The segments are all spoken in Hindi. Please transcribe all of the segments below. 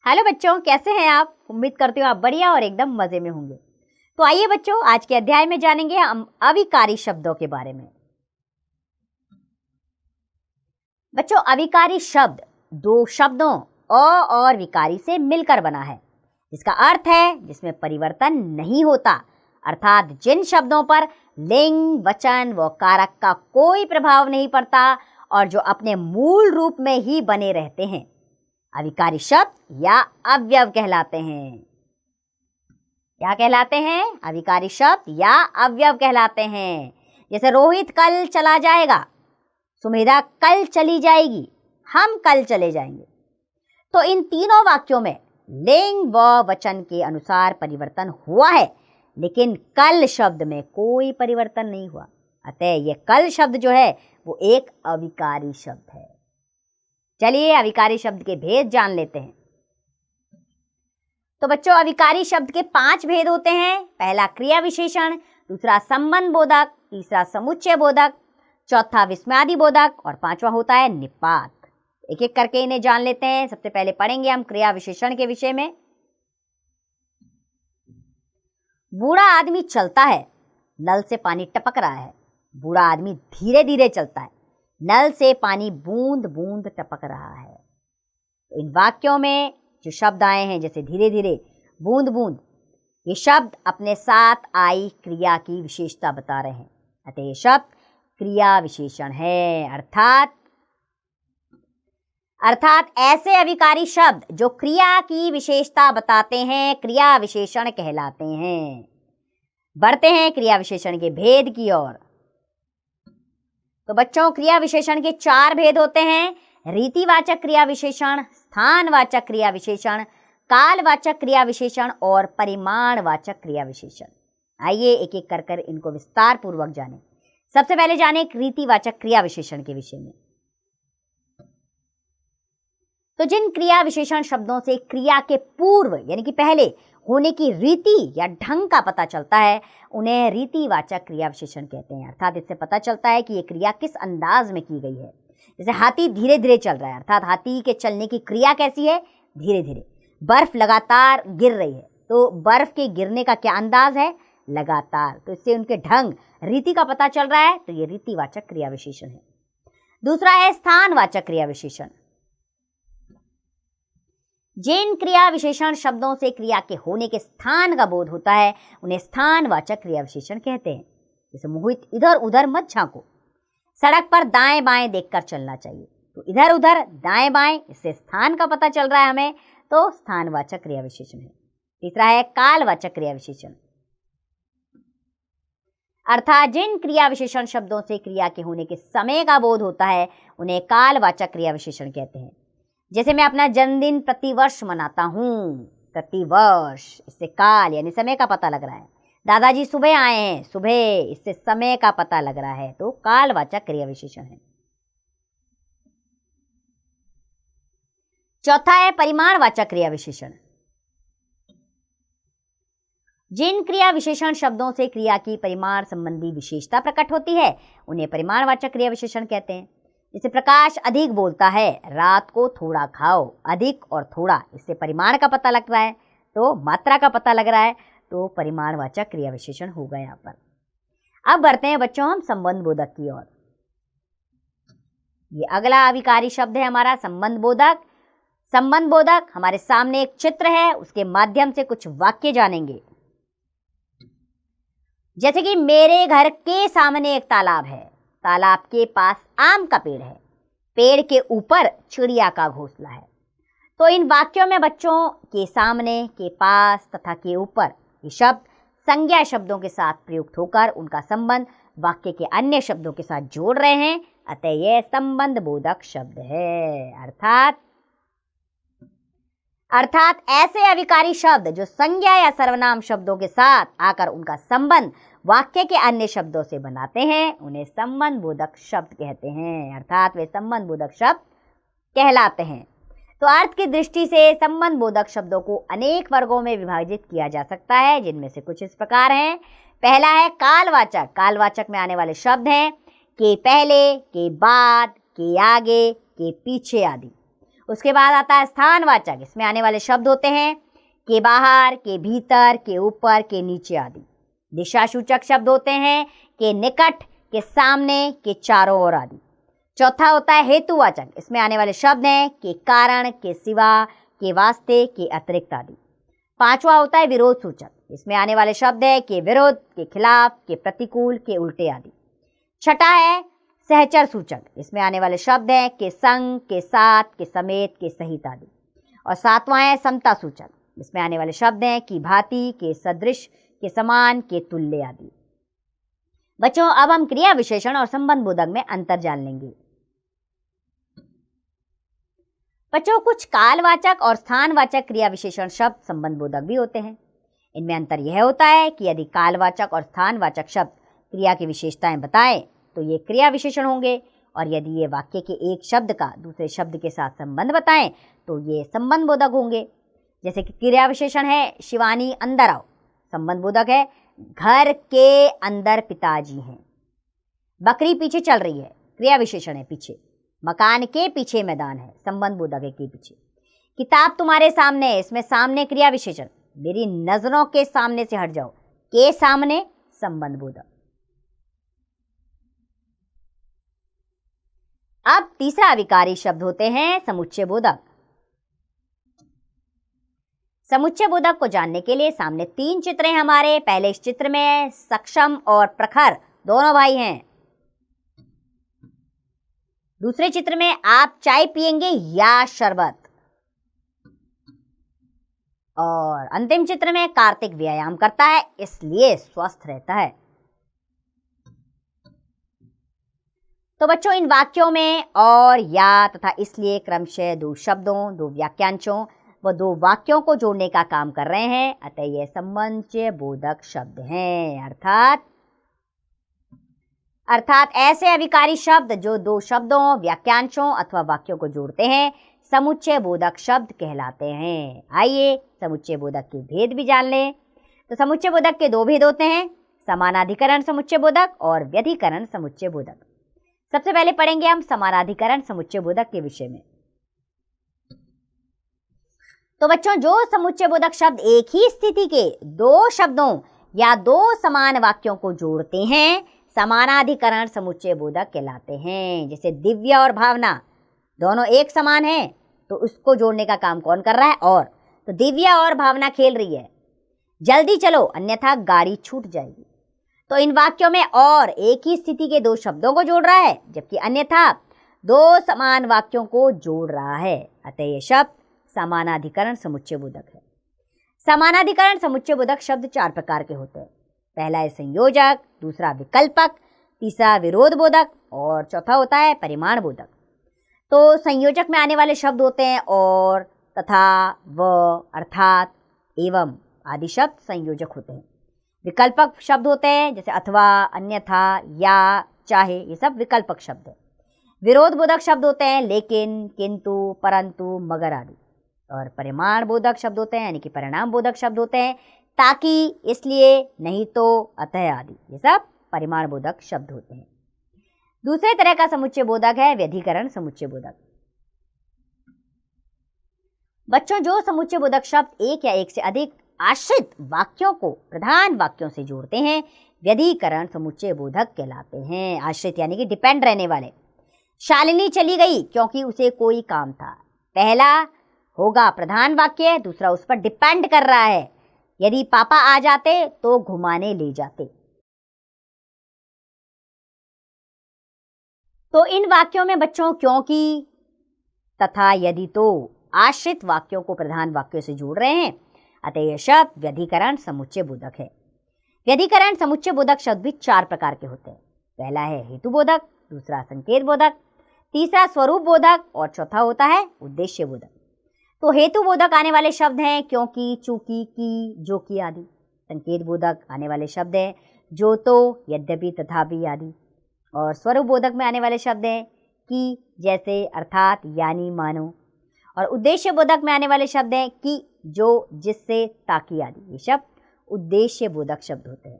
हेलो बच्चों, कैसे हैं आप? उम्मीद करती हूँ आप बढ़िया और एकदम मजे में होंगे। तो आइए बच्चों, आज के अध्याय में जानेंगे हम अविकारी शब्दों के बारे में। बच्चों, अविकारी शब्द दो शब्दों अ और विकारी से मिलकर बना है, जिसका अर्थ है जिसमें परिवर्तन नहीं होता, अर्थात जिन शब्दों पर लिंग, वचन व कारक का कोई प्रभाव नहीं पड़ता और जो अपने मूल रूप में ही बने रहते हैं, अविकारी शब्द या अव्यव कहलाते हैं। क्या कहलाते हैं? अविकारी शब्द या अव्यव कहलाते हैं। जैसे रोहित कल चला जाएगा, सुमेधा कल चली जाएगी, हम कल चले जाएंगे। तो इन तीनों वाक्यों में लिंग व वचन के अनुसार परिवर्तन हुआ है, लेकिन कल शब्द में कोई परिवर्तन नहीं हुआ। अतः यह कल शब्द जो है वो एक अविकारी शब्द है। चलिए अविकारी शब्द के भेद जान लेते हैं। तो बच्चों, अविकारी शब्द के 5 भेद होते हैं। पहला क्रिया विशेषण, दूसरा संबंध बोधक, तीसरा समुच्चय बोधक, चौथा विस्मयादि बोधक और पांचवा होता है निपात। एक एक करके इन्हें जान लेते हैं। सबसे पहले पढ़ेंगे हम क्रिया विशेषण के विषय में। बूढ़ा आदमी चलता है, नल से पानी टपक रहा है। बूढ़ा आदमी धीरे धीरे चलता है, नल से पानी बूंद बूंद टपक रहा है। तो इन वाक्यों में जो शब्द आए हैं, जैसे धीरे धीरे, बूंद बूंद, ये शब्द अपने साथ आई क्रिया की विशेषता बता रहे हैं। अतः ये शब्द क्रिया विशेषण है। अर्थात ऐसे अविकारी शब्द जो क्रिया की विशेषता बताते हैं क्रिया विशेषण कहलाते हैं। बढ़ते हैं क्रिया विशेषण के भेद की ओर। तो बच्चों, क्रिया विशेषण के 4 भेद होते हैं। रीतिवाचक क्रिया विशेषण, स्थानवाचक क्रिया विशेषण, कालवाचक क्रिया विशेषण और परिमाणवाचक क्रिया विशेषण। आइए एक एक कर इनको विस्तार पूर्वक जानें। सबसे पहले जानें रीतिवाचक क्रिया विशेषण के विषय में। तो जिन क्रिया विशेषण शब्दों से क्रिया के पूर्व यानी कि पहले होने की रीति या ढंग का पता चलता है, उन्हें रीतिवाचक क्रिया विशेषण कहते हैं। अर्थात इससे पता चलता है कि ये क्रिया किस अंदाज में की गई है। जैसे हाथी धीरे धीरे चल रहा है, अर्थात हाथी के चलने की क्रिया कैसी है? धीरे धीरे। बर्फ लगातार गिर रही है, तो बर्फ के गिरने का क्या अंदाज है? लगातार। तो इससे उनके ढंग, रीति का पता चल रहा है, तो ये रीतिवाचक क्रिया विशेषण है। दूसरा है स्थानवाचक क्रिया विशेषण। जिन क्रिया विशेषण शब्दों से क्रिया के होने के स्थान का बोध होता है, उन्हें स्थानवाचक क्रिया विशेषण कहते हैं। जैसे मोहित इधर उधर मत झांको, सड़क पर दाएं बाएं देखकर चलना चाहिए। तो इधर उधर, दाएं बाएं, इससे स्थान का पता चल रहा है हमें, तो स्थानवाचक क्रिया विशेषण है। तीसरा है कालवाचक क्रिया विशेषण। अर्थात जिन क्रिया विशेषण शब्दों से क्रिया के होने के समय का बोध होता है, उन्हें कालवाचक क्रिया विशेषण कहते हैं। जैसे मैं अपना जन्मदिन प्रतिवर्ष मनाता हूँ, प्रतिवर्ष, इससे काल यानी समय का पता लग रहा है। दादाजी सुबह आए हैं, सुबह, इससे समय का पता लग रहा है, तो कालवाचक क्रिया विशेषण है। चौथा है परिमाणवाचक क्रिया विशेषण। जिन क्रिया विशेषण शब्दों से क्रिया की परिमाण संबंधी विशेषता प्रकट होती है, उन्हें परिमाणवाचक क्रिया विशेषण कहते हैं। जैसे प्रकाश अधिक बोलता है, रात को थोड़ा खाओ। अधिक और थोड़ा, इससे परिमाण का पता लग रहा है, तो मात्रा का पता लग रहा है, तो परिमाणवाचक क्रिया विशेषण होगा यहाँ पर। अब बढ़ते हैं बच्चों हम संबंध बोधक की ओर। ये अगला अविकारी शब्द है हमारा संबंध बोधक। संबंध बोधक, हमारे सामने एक चित्र है, उसके माध्यम से कुछ वाक्य जानेंगे। जैसे कि मेरे घर के सामने एक तालाब है, तालाब के पास आम का पेड़ है, पेड़ के ऊपर चिड़िया का घोंसला है। तो इन वाक्यों में बच्चों के सामने, के पास तथा के ऊपर ये शब्द संज्ञा शब्दों के साथ प्रयुक्त होकर उनका संबंध वाक्य के अन्य शब्दों के साथ जोड़ रहे हैं। अतः यह संबंध बोधक शब्द है। अर्थात ऐसे अविकारी शब्द जो संज्ञा या सर्वनाम शब्दों के साथ आकर उनका संबंध वाक्य के अन्य शब्दों से बनाते हैं, उन्हें संबंध बोधक शब्द कहते हैं। अर्थात वे संबंध बोधक शब्द कहलाते हैं। तो अर्थ की दृष्टि से संबंध बोधक शब्दों को अनेक वर्गों में विभाजित किया जा सकता है, जिनमें से कुछ इस प्रकार हैं। पहला है कालवाचक। कालवाचक में आने वाले शब्द हैं के पहले, के बाद, के आगे, के पीछे आदि। उसके बाद आता है स्थानवाचक। इसमें आने वाले शब्द होते हैं के बाहर, के भीतर, के ऊपर, के नीचे आदि। दिशासूचक शब्द होते हैं के निकट, के सामने, के चारों ओर आदि। चौथा होता है हेतुवाचक। इसमें आने वाले शब्द हैं के कारण, के सिवा, के वास्ते, के अतिरिक्त आदि। पांचवा होता है विरोध सूचक। इसमें आने वाले शब्द है के विरुद्ध, के खिलाफ, के प्रतिकूल, के उल्टे आदि। छठा है सहचर सूचक। इसमें आने वाले शब्द हैं के संग, के साथ, के समेत, के सहित आदि। और सातवां है समता सूचक। इसमें आने वाले शब्द हैं की भांति, के सदृश, के समान, के तुल्य आदि। बच्चों, अब हम क्रिया विशेषण और संबंध बोधक में अंतर जान लेंगे। बच्चों, कुछ कालवाचक और स्थानवाचक क्रिया विशेषण शब्द संबंध बोधक भी होते हैं। इनमें अंतर यह होता है कि यदि कालवाचक और स्थानवाचक शब्द क्रिया की विशेषताएं बताएं तो ये क्रिया विशेषण होंगे, और यदि ये वाक्य के एक शब्द का दूसरे शब्द के साथ संबंध बताएं तो ये संबंध बोधक होंगे। जैसे कि क्रिया विशेषण है शिवानी अंदर आओ, संबंध बोधक है घर के अंदर पिताजी हैं। बकरी पीछे चल रही है, क्रिया विशेषण है पीछे। मकान के पीछे मैदान है, संबंध बोधक है के पीछे। किताब तुम्हारे सामने है, इसमें सामने क्रिया विशेषण। मेरी नजरों के सामने से हट जाओ, के सामने, संबंध बोधक। अब तीसरा अविकारी शब्द होते हैं समुच्चय बोधक। समुच्चय बोधक को जानने के लिए सामने 3 चित्र हैं हमारे। पहले इस चित्र में सक्षम और प्रखर दोनों भाई हैं। दूसरे चित्र में आप चाय पिएंगे या शरबत। और अंतिम चित्र में कार्तिक व्यायाम करता है इसलिए स्वस्थ रहता है। तो बच्चों, इन वाक्यों में और, या तथा इसलिए क्रमशः 2 शब्दों, 2 वाक्यांशों व 2 वाक्यों को जोड़ने का काम कर रहे हैं, अतः ये समुच्चय बोधक शब्द हैं। अर्थात ऐसे अविकारी शब्द जो 2 शब्दों, वाक्यांशों अथवा वाक्यों को जोड़ते हैं समुच्चय बोधक शब्द कहलाते हैं। आइए समुच्चय बोधक के भेद भी जान लें। तो समुच्चय बोधक के 2 भेद होते हैं, समानाधिकरण समुच्चय बोधक और व्यधिकरण समुच्चय बोधक। सबसे पहले पढ़ेंगे हम समानाधिकरण समुच्चय बोधक के विषय में। तो बच्चों, जो समुच्चय बोधक शब्द एक ही स्थिति के 2 शब्दों या 2 समान वाक्यों को जोड़ते हैं समानाधिकरण समुच्चय बोधक कहलाते हैं। जैसे दिव्या और भावना दोनों एक समान हैं, तो उसको जोड़ने का काम कौन कर रहा है? और। तो दिव्या और भावना खेल रही है, जल्दी चलो अन्यथा गाड़ी छूट जाएगी। तो इन वाक्यों में और एक ही स्थिति के 2 शब्दों को जोड़ रहा है, जबकि अन्यथा 2 समान वाक्यों को जोड़ रहा है, अतः यह शब्द समानाधिकरण समुच्चय बोधक है। समानाधिकरण समुच्चय बोधक शब्द 4 प्रकार के होते हैं। पहला है संयोजक, दूसरा विकल्पक, तीसरा विरोध बोधक और चौथा होता है परिमाण बोधक। तो संयोजक में आने वाले शब्द होते हैं और, तथा, व, अर्थात, एवं आदि शब्द संयोजक होते हैं। विकल्पक शब्द होते हैं जैसे अथवा, अन्यथा, या, चाहे, ये सब विकल्पक शब्द है। विरोध बोधक शब्द होते हैं लेकिन, किंतु, परंतु, मगर आदि। और परिमाण बोधक शब्द होते हैं यानी कि परिणाम बोधक शब्द होते हैं, ताकि, इसलिए, नहीं तो, अतः आदि। ये सब परिमाण बोधक शब्द होते हैं। दूसरे तरह का समुच्चय बोधक है व्यधिकरण समुच्चय बोधक। बच्चों, जो समुच्चय बोधक शब्द एक या एक से अधिक आश्रित वाक्यों को प्रधान वाक्यों से जोड़ते हैं व्यधिकरण समुच्चय बोधक कहलाते हैं। आश्रित यानी कि डिपेंड रहने वाले। शालिनी चली गई क्योंकि उसे कोई काम था। पहला होगा प्रधान वाक्य, दूसरा उस पर डिपेंड कर रहा है। यदि पापा आ जाते तो घुमाने ले जाते। तो इन वाक्यों में बच्चों क्योंकि, तथा, यदि तो आश्रित वाक्यों को प्रधान वाक्यों से जोड़ रहे हैं, अतः यह शब्द व्यधिकरण समुच्चय बोधक है। व्यधिकरण समुच्चय बोधक शब्द भी 4 प्रकार के होते हैं। पहला है हेतु बोधक, दूसरा संकेत बोधक, तीसरा स्वरूप बोधक और चौथा होता है उद्देश्य बोधक। तो हेतु बोधक आने वाले शब्द हैं क्योंकि, चूंकि, की, जो कि आदि। संकेत बोधक आने वाले शब्द हैं जो, तो, यद्यपि, तथापि आदि। और स्वरूप बोधक में आने वाले शब्द हैं कि, जैसे, अर्थात, यानी, मानो। और उद्देश्य बोधक में आने वाले शब्द हैं कि, जो, जिससे, ताकि आदि। ये शब्द उद्देश्य बोधक शब्द होते हैं।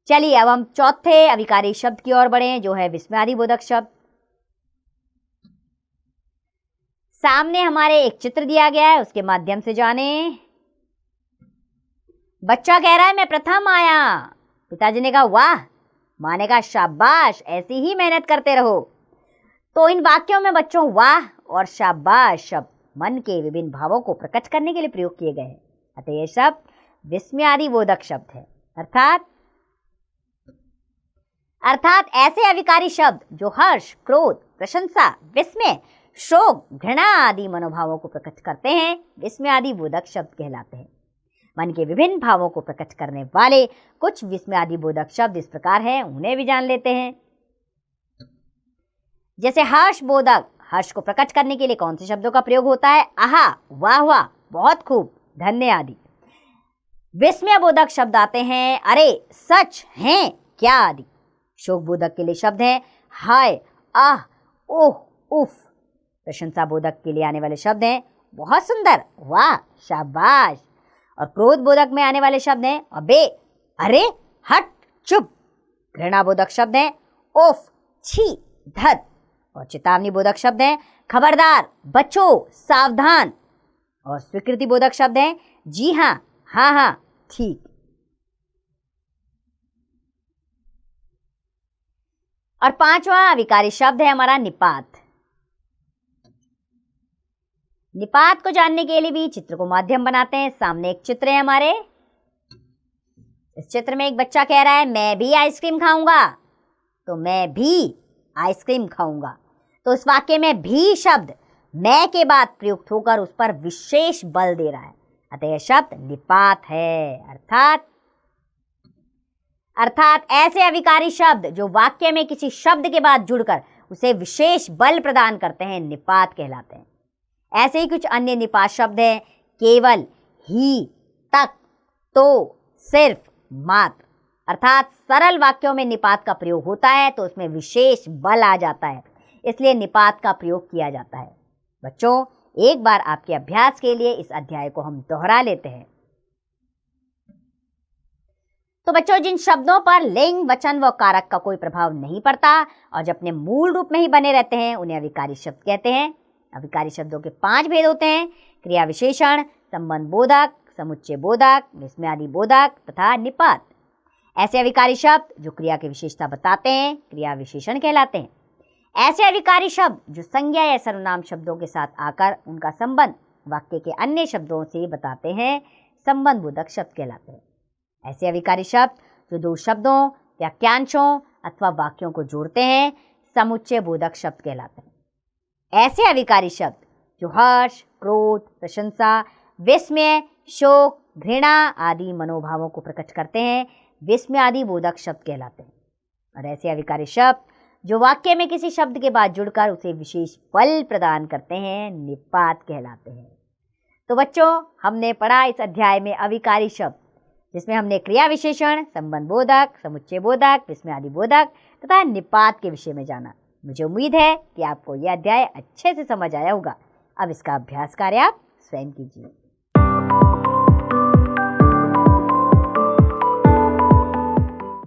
चलिए अब हम चौथे अविकारी शब्द की ओर बढ़े जो है विस्मयादि बोधक शब्द। सामने हमारे एक चित्र दिया गया है, उसके माध्यम से जाने। बच्चा कह रहा है मैं प्रथम आया। पिताजी ने कहा वाह। माँ ने कहा शाबाश, ऐसी ही मेहनत करते रहो। तो इन वाक्यों में बच्चों वाह और शाबाश शब्द मन के विभिन्न भावों को प्रकट करने के लिए प्रयोग किए गए हैं। अतः यह शब्द विस्मयादिबोधक शब्द है। अर्थात ऐसे अविकारी शब्द जो हर्ष, क्रोध, प्रशंसा, विस्मय, शोक, घृणा आदि मनोभावों को प्रकट करते हैं, विस्मयादिबोधक शब्द कहलाते हैं। मन के विभिन्न भावों को प्रकट करने वाले कुछ विस्मयादिबोधक शब्द इस प्रकार हैं, उन्हें भी जान लेते हैं। जैसे हर्ष बोधक, हर्ष को प्रकट करने के लिए कौन से शब्दों का प्रयोग होता है? आहा, वाह वाह, बहुत खूब, धन्य आदि। विस्मय बोधक शब्द आते हैं अरे, सच है क्या आदि। शोक बोधक के लिए शब्द हैं हाय, आह, ओह, उफ। प्रशंसा बोधक के लिए आने वाले शब्द हैं बहुत सुंदर, वाह, शाबाश। और क्रोध बोधक में आने वाले शब्द हैं अबे, अरे, हट, चुप। घृणा बोधक शब्द हैं ओफ, छी, धत। और चेतावनी बोधक शब्द हैं खबरदार, बचो, सावधान। और स्वीकृति बोधक शब्द हैं जी हाँ, हाँ हाँ, ठीक। और पांचवा विकारी शब्द है हमारा निपात। निपात को जानने के लिए भी चित्र को माध्यम बनाते हैं। सामने एक चित्र है हमारे। इस चित्र में एक बच्चा कह रहा है मैं भी आइसक्रीम खाऊंगा। तो मैं भी आइसक्रीम खाऊंगा। तो इस वाक्य में भी शब्द मैं के बाद प्रयुक्त होकर उस पर विशेष बल दे रहा है। अतः यह शब्द निपात है। अर्थात ऐसे अविकारी शब्द जो वाक्य में किसी शब्द के बाद जुड़कर उसे विशेष बल प्रदान करते हैं, निपात कहलाते हैं। ऐसे ही कुछ अन्य निपात शब्द हैं केवल, ही, तक, तो, सिर्फ, मात्र। अर्थात सरल वाक्यों में निपात का प्रयोग होता है तो उसमें विशेष बल आ जाता है, इसलिए निपात का प्रयोग किया जाता है। बच्चों, एक बार आपके अभ्यास के लिए इस अध्याय को हम दोहरा लेते हैं। तो बच्चों, जिन शब्दों पर लिंग, वचन व कारक का कोई प्रभाव नहीं पड़ता और जो अपने मूल रूप में ही बने रहते हैं, उन्हें अविकारी शब्द कहते हैं। अविकारी शब्दों के 5 भेद होते हैं: क्रिया विशेषण, संबंध बोधक, समुच्चय बोधक, विस्मयादि बोधक तथा निपात। ऐसे अविकारी शब्द जो क्रिया की विशेषता बताते हैं, क्रिया विशेषण कहलाते हैं। ऐसे अविकारी शब्द जो संज्ञा या सर्वनाम शब्दों के साथ आकर उनका संबंध वाक्य के अन्य शब्दों से बताते हैं, संबंध बोधक शब्द कहलाते हैं। ऐसे अविकारी शब्द जो 2 शब्दों, वाक्यांशों अथवा वाक्यों को जोड़ते हैं, समुच्चय बोधक शब्द कहलाते हैं। ऐसे अविकारी शब्द जो हर्ष, क्रोध, प्रशंसा, विस्मय, शोक, घृणा आदि मनोभावों को प्रकट करते हैं, विस्मयादि बोधक शब्द कहलाते हैं। और ऐसे अविकारी शब्द जो वाक्य में किसी शब्द के बाद जुड़कर उसे विशेष बल प्रदान करते हैं, निपात कहलाते हैं। तो बच्चों, हमने पढ़ा इस अध्याय में अविकारी शब्द, जिसमें हमने क्रिया विशेषण, संबंध बोधक, समुच्चय बोधक, विस्मयादि बोधक तथा निपात के विषय में जाना। मुझे उम्मीद है कि आपको यह अध्याय अच्छे से समझ आया होगा। अब इसका अभ्यास कार्य आप स्वयं कीजिए।